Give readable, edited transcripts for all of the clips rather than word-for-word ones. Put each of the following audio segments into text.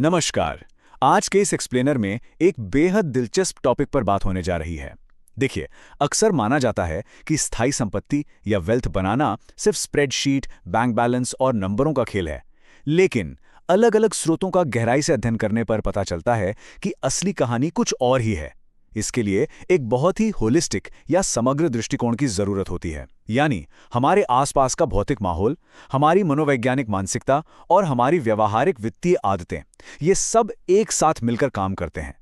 नमस्कार। आज के इस एक्सप्लेनर में एक बेहद दिलचस्प टॉपिक पर बात होने जा रही है। देखिए, अक्सर माना जाता है कि स्थायी संपत्ति या वेल्थ बनाना सिर्फ स्प्रेडशीट, बैंक बैलेंस और नंबरों का खेल है। लेकिन अलग-अलग स्रोतों का गहराई से अध्ययन करने पर पता चलता है कि असली कहानी कुछ और ही है। इसके लिए एक बहुत ही होलिस्टिक या समग्र दृष्टिकोण की जरूरत होती है। यानी हमारे आसपास का भौतिक माहौल, हमारी मनोवैज्ञानिक मानसिकता और हमारी व्यवहारिक वित्तीय आदतें, ये सब एक साथ मिलकर काम करते हैं।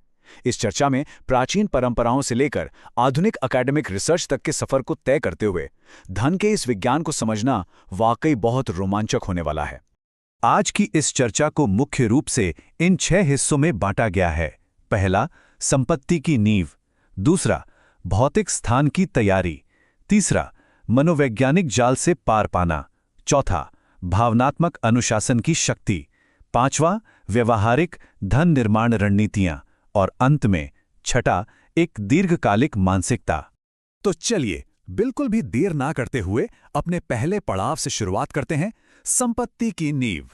इस चर्चा में प्राचीन परंपराओं से लेकर आधुनिक एकेडमिक रिसर्च तक के सफर को तय करते हुए धन के इस विज्ञान को समझना वाकई बहुत रोमांचक होने वाला है। आज की इस चर्चा को मुख्य रूप से इन 6 हिस्सों में बांटा गया है। पहला, संपत्ति की नींव। दूसरा, भौतिक स्थान की तैयारी। तीसरा, मनोवैज्ञानिक जाल से पार पाना। चौथा, भावनात्मक अनुशासन की शक्ति। पांचवा, व्यवहारिक धन निर्माण रणनीतियां। और अंत में छठा, एक दीर्घकालिक मानसिकता। तो चलिए, बिल्कुल भी देर ना करते हुए अपने पहले पड़ाव से शुरुआत करते हैं, संपत्ति की नींव।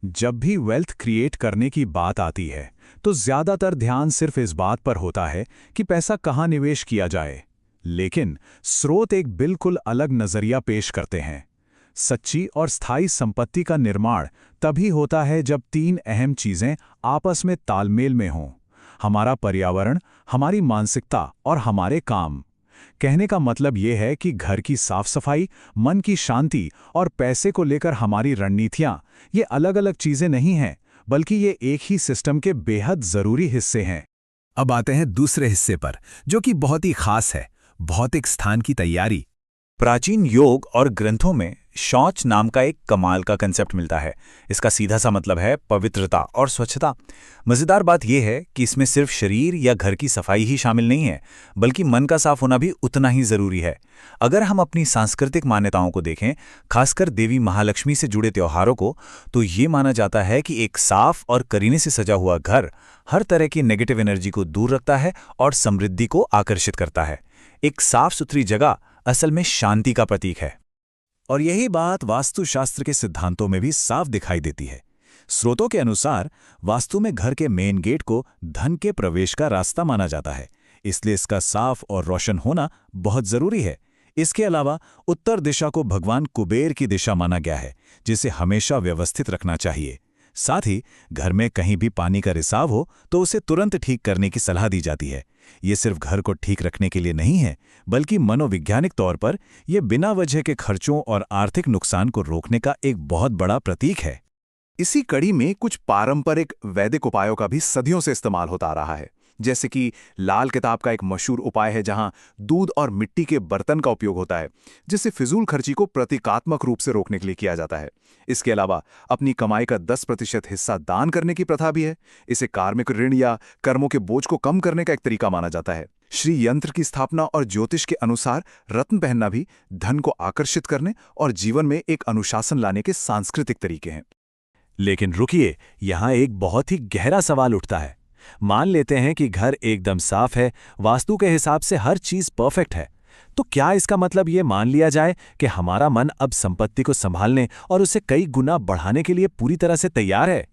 जब भी वेल्थ क्रिएट करने की बात आती है तो ज्यादातर ध्यान सिर्फ इस बात पर होता है कि पैसा कहाँ निवेश किया जाए। लेकिन स्रोत एक बिल्कुल अलग नजरिया पेश करते हैं। सच्ची और स्थायी संपत्ति का निर्माण तभी होता है जब 3 अहम चीजें आपस में तालमेल में हों: हमारा पर्यावरण, हमारी मानसिकता और हमारे काम। कहने का मतलब यह है कि घर की साफ सफाई, मन की शांति और पैसे को लेकर हमारी रणनीतियां, ये अलग-अलग चीजें नहीं हैं, बल्कि ये एक ही सिस्टम के बेहद जरूरी हिस्से हैं। अब आते हैं दूसरे हिस्से पर, जो कि बहुत ही खास है, भौतिक स्थान की तैयारी। प्राचीन योग और ग्रंथों में शौच नाम का एक कमाल का कंसेप्ट मिलता है। इसका सीधा सा मतलब है पवित्रता और स्वच्छता। मजेदार बात यह है कि इसमें सिर्फ शरीर या घर की सफाई ही शामिल नहीं है, बल्कि मन का साफ होना भी उतना ही जरूरी है। अगर हम अपनी सांस्कृतिक मान्यताओं को देखें, खासकर देवी महालक्ष्मी से जुड़े त्योहारों को, तो ये माना जाता है कि एक साफ और करीने से सजा हुआ घर हर तरह की नेगेटिव एनर्जी को दूर रखता है और समृद्धि को आकर्षित करता है। एक साफ सुथरी जगह असल में शांति का प्रतीक है। और यही बात वास्तुशास्त्र के सिद्धांतों में भी साफ दिखाई देती है। स्रोतों के अनुसार वास्तु में घर के मेन गेट को धन के प्रवेश का रास्ता माना जाता है, इसलिए इसका साफ और रोशन होना बहुत जरूरी है। इसके अलावा उत्तर दिशा को भगवान कुबेर की दिशा माना गया है, जिसे हमेशा व्यवस्थित रखना चाहिए। साथ ही घर में कहीं भी पानी का रिसाव हो तो उसे तुरंत ठीक करने की सलाह दी जाती है। ये सिर्फ घर को ठीक रखने के लिए नहीं है, बल्कि मनोवैज्ञानिक तौर पर यह बिना वजह के खर्चों और आर्थिक नुकसान को रोकने का एक बहुत बड़ा प्रतीक है। इसी कड़ी में कुछ पारंपरिक वैदिक उपायों का भी सदियों से इस्तेमाल होता आ रहा है, जैसे कि लाल किताब का एक मशहूर उपाय है जहां दूध और मिट्टी के बर्तन का उपयोग होता है, जिससे फिजूल खर्ची को प्रतीकात्मक रूप से रोकने के लिए किया जाता है। इसके अलावा अपनी कमाई का 10% हिस्सा दान करने की प्रथा भी है। इसे कार्मिक ऋण या कर्मों के बोझ को कम करने का एक तरीका माना जाता है। श्री यंत्र की स्थापना और ज्योतिष के अनुसार रत्न पहनना भी धन को आकर्षित करने और जीवन में एक अनुशासन लाने के सांस्कृतिक तरीके हैं। लेकिन रुकिए, यहाँ एक बहुत ही गहरा सवाल उठता है। मान लेते हैं कि घर एकदम साफ है, वास्तु के हिसाब से हर चीज परफेक्ट है, तो क्या इसका मतलब ये मान लिया जाए कि हमारा मन अब संपत्ति को संभालने और उसे कई गुना बढ़ाने के लिए पूरी तरह से तैयार है?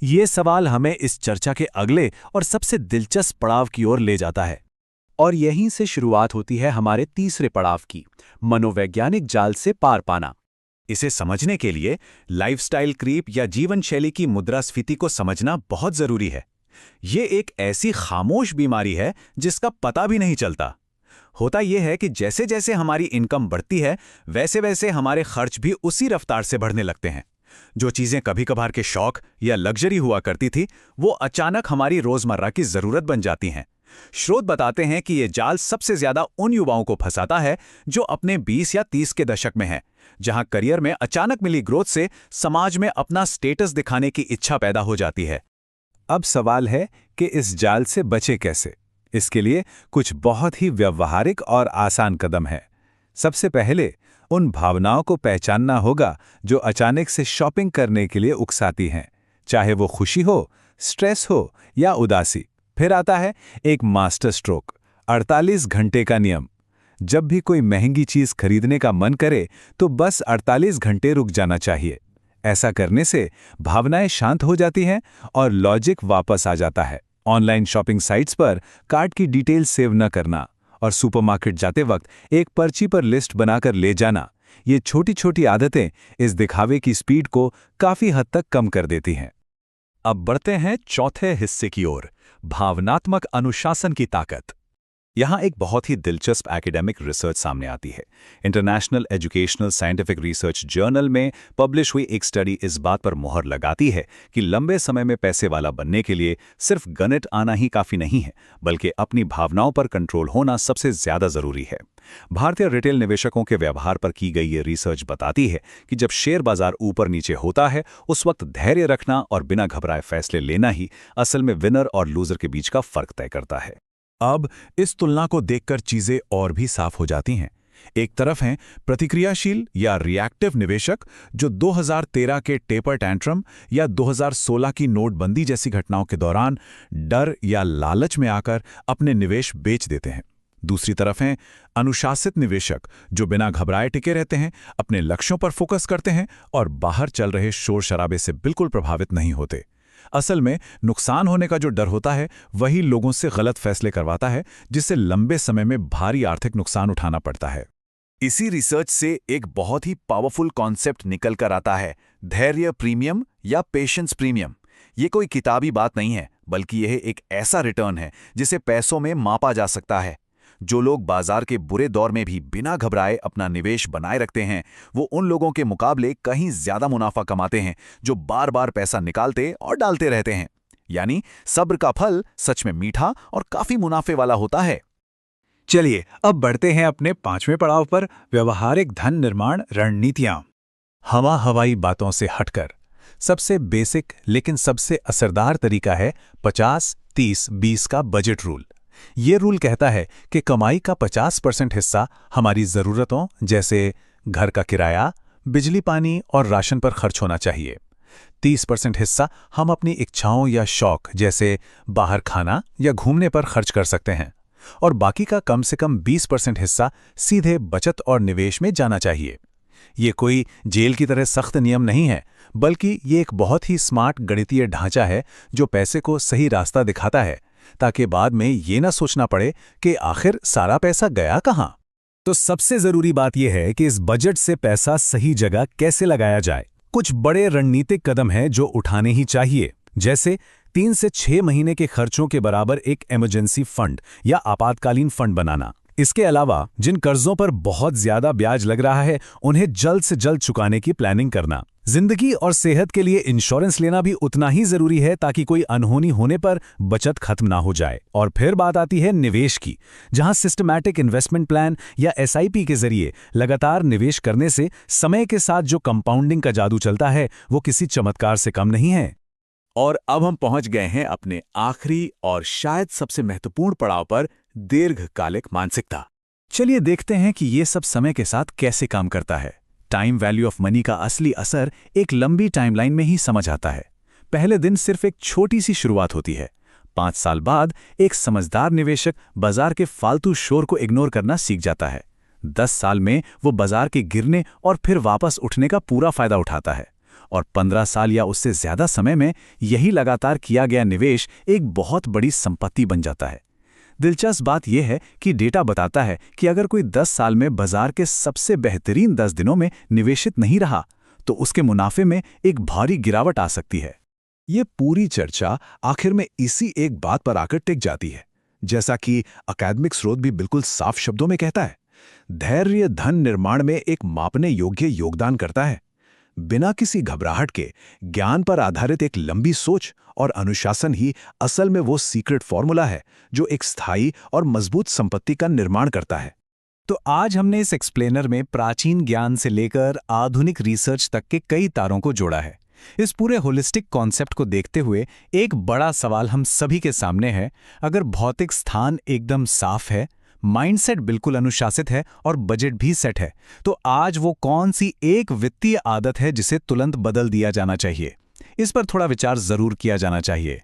ये सवाल हमें इस चर्चा के अगले और सबसे दिलचस्प पड़ाव की ओर ले जाता है। और यहीं से शुरुआत होती है हमारे तीसरे पड़ाव की, मनोवैज्ञानिक जाल से पार पाना। इसे समझने के लिए लाइफस्टाइल क्रीप या जीवन शैली की मुद्रास्फीति को समझना बहुत जरूरी है। ये एक ऐसी खामोश बीमारी है जिसका पता भी नहीं चलता। होता यह है कि जैसे जैसे हमारी इनकम बढ़ती है, वैसे वैसे हमारे खर्च भी उसी रफ्तार से बढ़ने लगते हैं। जो चीजें कभी कभार के शौक या लग्जरी हुआ करती थी, वो अचानक हमारी रोजमर्रा की जरूरत बन जाती हैं। स्रोत बताते हैं कि यह जाल सबसे ज्यादा उन युवाओं को फंसाता है जो अपने 20 या 30 के दशक में हैं, जहां करियर में अचानक मिली ग्रोथ से समाज में अपना स्टेटस दिखाने की इच्छा पैदा हो जाती है। अब सवाल है कि इस जाल से बचे कैसे। इसके लिए कुछ बहुत ही व्यवहारिक और आसान कदम है। सबसे पहले उन भावनाओं को पहचानना होगा जो अचानक से शॉपिंग करने के लिए उकसाती हैं, चाहे वो खुशी हो, स्ट्रेस हो या उदासी। फिर आता है एक मास्टर स्ट्रोक, 48 घंटे का नियम। जब भी कोई महंगी चीज खरीदने का मन करे तो बस 48 घंटे रुक जाना चाहिए। ऐसा करने से भावनाएं शांत हो जाती हैं और लॉजिक वापस आ जाता है। ऑनलाइन शॉपिंग साइट्स पर कार्ट की डिटेल सेव न करना और सुपरमार्केट जाते वक्त एक पर्ची पर लिस्ट बनाकर ले जाना, ये छोटी छोटी आदतें इस दिखावे की स्पीड को काफी हद तक कम कर देती हैं। अब बढ़ते हैं चौथे हिस्से की ओर, भावनात्मक अनुशासन की ताकत। यहाँ एक बहुत ही दिलचस्प एकेडमिक रिसर्च सामने आती है। International educational scientific research journal में पब्लिश हुई एक स्टडी इस बात पर मोहर लगाती है कि लंबे समय में पैसे वाला बनने के लिए सिर्फ गणित आना ही काफ़ी नहीं है, बल्कि अपनी भावनाओं पर कंट्रोल होना सबसे ज़्यादा ज़रूरी है। भारतीय रिटेल निवेशकों के व्यवहार पर की गई ये रिसर्च बताती है कि जब शेयर बाजार ऊपर नीचे होता है, उस वक्त धैर्य रखना और बिना घबराए फैसले लेना ही असल में विनर और लूजर के बीच का फर्क तय करता है। अब इस तुलना को देखकर चीजें और भी साफ हो जाती हैं। एक तरफ हैं प्रतिक्रियाशील या रिएक्टिव निवेशक जो 2013 के टेपर टैंट्रम या 2016 की नोटबंदी जैसी घटनाओं के दौरान डर या लालच में आकर अपने निवेश बेच देते हैं। दूसरी तरफ हैं अनुशासित निवेशक जो बिना घबराए टिके रहते हैं, अपने लक्ष्यों पर फोकस करते हैं और बाहर चल रहे शोर शराबे से बिल्कुल प्रभावित नहीं होते। असल में नुकसान होने का जो डर होता है वही लोगों से गलत फैसले करवाता है, जिससे लंबे समय में भारी आर्थिक नुकसान उठाना पड़ता है। इसी रिसर्च से एक बहुत ही पावरफुल कॉन्सेप्ट निकल कर आता है, धैर्य प्रीमियम या पेशेंस प्रीमियम। ये कोई किताबी बात नहीं है, बल्कि यह एक ऐसा रिटर्न है जिसे पैसों में मापा जा सकता है। जो लोग बाजार के बुरे दौर में भी बिना घबराए अपना निवेश बनाए रखते हैं, वो उन लोगों के मुकाबले कहीं ज्यादा मुनाफा कमाते हैं जो बार बार पैसा निकालते और डालते रहते हैं। यानी सब्र का फल सच में मीठा और काफी मुनाफे वाला होता है। चलिए अब बढ़ते हैं अपने 5वें पड़ाव पर, व्यवहारिक धन निर्माण रणनीतियां। हवाई बातों से हटकर सबसे बेसिक लेकिन सबसे असरदार तरीका है 50-30-20 का बजट रूल। ये रूल कहता है कि कमाई का 50% हिस्सा हमारी ज़रूरतों जैसे घर का किराया, बिजली पानी और राशन पर खर्च होना चाहिए। 30% हिस्सा हम अपनी इच्छाओं या शौक जैसे बाहर खाना या घूमने पर खर्च कर सकते हैं और बाकी का कम से कम 20% हिस्सा सीधे बचत और निवेश में जाना चाहिए। ये कोई जेल की तरह सख्त नियम नहीं है, बल्कि ये एक बहुत ही स्मार्ट गणितीय ढांचा है जो पैसे को सही रास्ता दिखाता है, ताकि बाद में ये ना सोचना पड़े कि आखिर सारा पैसा गया कहाँ। तो सबसे जरूरी बात यह है कि इस बजट से पैसा सही जगह कैसे लगाया जाए। कुछ बड़े रणनीतिक कदम हैं जो उठाने ही चाहिए, जैसे 3 से 6 महीने के खर्चों के बराबर एक इमरजेंसी फंड या आपातकालीन फंड बनाना। इसके अलावा जिन कर्जों पर बहुत ज्यादा ब्याज लग रहा है उन्हें जल्द से जल्द चुकाने की प्लानिंग करना। जिंदगी और सेहत के लिए इंश्योरेंस लेना भी उतना ही जरूरी है ताकि कोई अनहोनी होने पर बचत खत्म ना हो जाए। और फिर बात आती है निवेश की, जहां सिस्टमैटिक इन्वेस्टमेंट प्लान या SIP के जरिए लगातार निवेश करने से समय के साथ जो कंपाउंडिंग का जादू चलता है वो किसी चमत्कार से कम नहीं है। और अब हम पहुंच गए हैं अपने आखिरी और शायद सबसे महत्वपूर्ण पड़ाव पर, दीर्घकालिक मानसिकता। चलिए देखते हैं कि ये सब समय के साथ कैसे काम करता है। टाइम वैल्यू ऑफ मनी का असली असर एक लंबी टाइमलाइन में ही समझ आता है। पहले दिन सिर्फ एक छोटी सी शुरुआत होती है। 5 साल बाद एक समझदार निवेशक बाजार के फालतू शोर को इग्नोर करना सीख जाता है। 10 साल में वो बाजार के गिरने और फिर वापस उठने का पूरा फायदा उठाता है। और 15 साल या उससे ज्यादा समय में यही लगातार किया गया निवेश एक बहुत बड़ी संपत्ति बन जाता है। दिलचस्प बात यह है कि डेटा बताता है कि अगर कोई 10 साल में बाजार के सबसे बेहतरीन 10 दिनों में निवेशित नहीं रहा तो उसके मुनाफे में एक भारी गिरावट आ सकती है। ये पूरी चर्चा आखिर में इसी एक बात पर आकर टिक जाती है, जैसा कि अकादमिक स्रोत भी बिल्कुल साफ शब्दों में कहता है, धैर्य धन निर्माण में एक मापने योग्य योगदान करता है। बिना किसी घबराहट के ज्ञान पर आधारित एक लंबी सोच और अनुशासन ही असल में वो सीक्रेट फॉर्मूला है जो एक स्थायी और मजबूत संपत्ति का निर्माण करता है। तो आज हमने इस एक्सप्लेनर में प्राचीन ज्ञान से लेकर आधुनिक रिसर्च तक के कई तारों को जोड़ा है। इस पूरे होलिस्टिक कॉन्सेप्ट को देखते हुए एक बड़ा सवाल हम सभी के सामने है, अगर भौतिक स्थान एकदम साफ है, माइंडसेट बिल्कुल अनुशासित है और बजट भी सेट है, तो आज वो कौन सी एक वित्तीय आदत है जिसे तुरंत बदल दिया जाना चाहिए? इस पर थोड़ा विचार जरूर किया जाना चाहिए।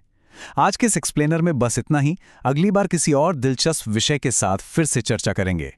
आज के इस एक्सप्लेनर में बस इतना ही। अगली बार किसी और दिलचस्प विषय के साथ फिर से चर्चा करेंगे।